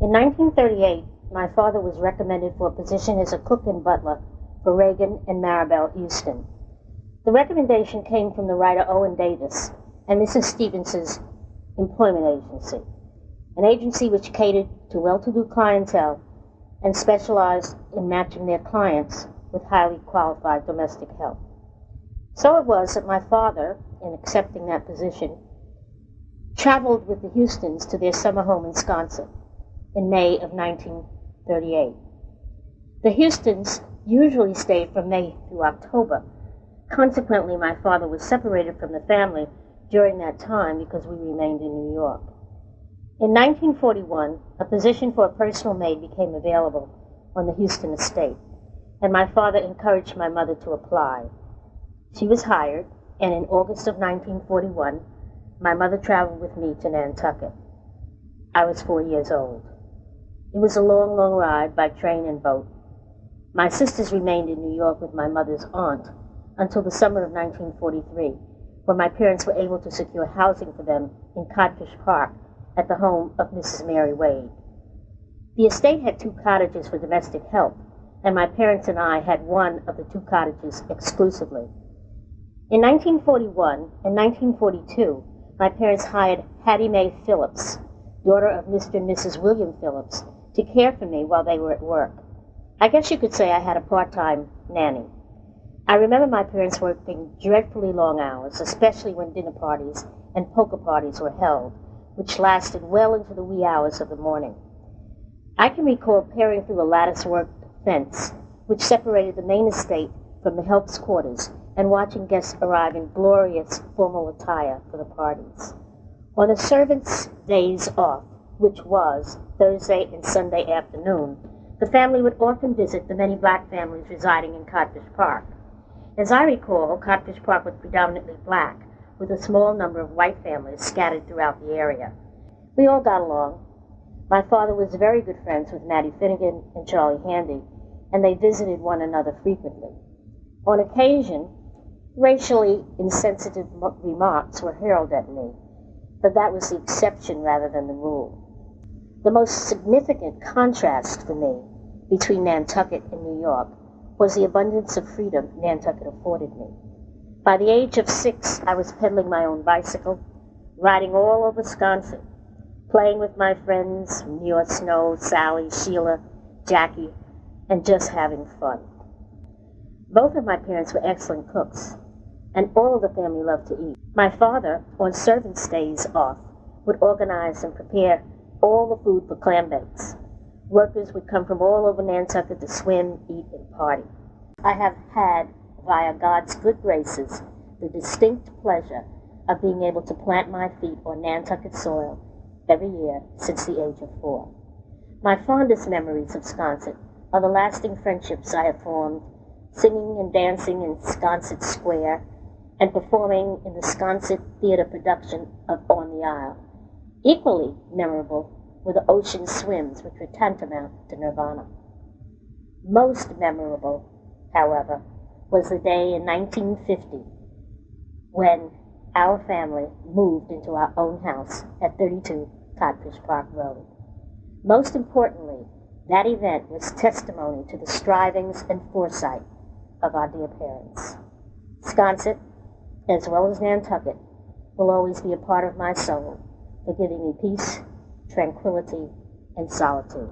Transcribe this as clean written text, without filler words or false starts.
In 1938, my father was recommended for a position as a cook and butler for Reagan and Maribel Houston. The recommendation came from the writer Owen Davis and Mrs. Stevens's employment agency, an agency which catered to well-to-do clientele and specialized in matching their clients with highly qualified domestic help. So it was that my father, in accepting that position, traveled with the Houstons to their summer home in Sconset in May of 1938. The Houstons usually stayed from May through October. Consequently, my father was separated from the family during that time because we remained in New York. In 1941, a position for a personal maid became available on the Houston estate, and my father encouraged my mother to apply. She was hired, and in August of 1941, my mother traveled with me to Nantucket. I was 4 years old. It was a long, long ride by train and boat. My sisters remained in New York with my mother's aunt until the summer of 1943, when my parents were able to secure housing for them in Codfish Park at the home of Mrs. Mary Wade. The estate had 2 cottages for domestic help, and my parents and I had one of the 2 cottages exclusively. In 1941 and 1942, my parents hired Hattie Mae Phillips, daughter of Mr. and Mrs. William Phillips, to care for me while they were at work. I guess you could say I had a part-time nanny. I remember my parents working dreadfully long hours, especially when dinner parties and poker parties were held, which lasted well into the wee hours of the morning. I can recall peering through a lattice-work fence, which separated the main estate from the help's quarters, and watching guests arrive in glorious formal attire for the parties. On the servants' days off, which was Thursday and Sunday afternoon, the family would often visit the many black families residing in Codfish Park. As I recall, Codfish Park was predominantly black, with a small number of white families scattered throughout the area. We all got along. My father was very good friends with Mattie Finnegan and Charlie Handy, and they visited one another frequently. On occasion, racially insensitive remarks were hurled at me, but that was the exception rather than the rule. The most significant contrast for me between Nantucket and New York was the abundance of freedom Nantucket afforded me. By the age of 6, I was pedaling my own bicycle, riding all over Sconset, playing with my friends, Muir, Snow, Sally, Sheila, Jackie, and just having fun. Both of my parents were excellent cooks, and all of the family loved to eat. My father, on servants' days off, would organize and prepare all the food for clam bakes. Workers would come from all over Nantucket to swim, eat, and party. I have had, via God's good graces, the distinct pleasure of being able to plant my feet on Nantucket soil every year since the age of 4. My fondest memories of Sconset are the lasting friendships I have formed, singing and dancing in Sconset Square, and performing in the Sconset Theater production of On the Isle. Equally memorable were the ocean swims, which were tantamount to nirvana. Most memorable, however, was the day in 1950 when our family moved into our own house at 32 Codfish Park Road. Most importantly, that event was testimony to the strivings and foresight of our dear parents. Sconset, as well as Nantucket, will always be a part of my soul, for giving me peace, tranquility, and solitude.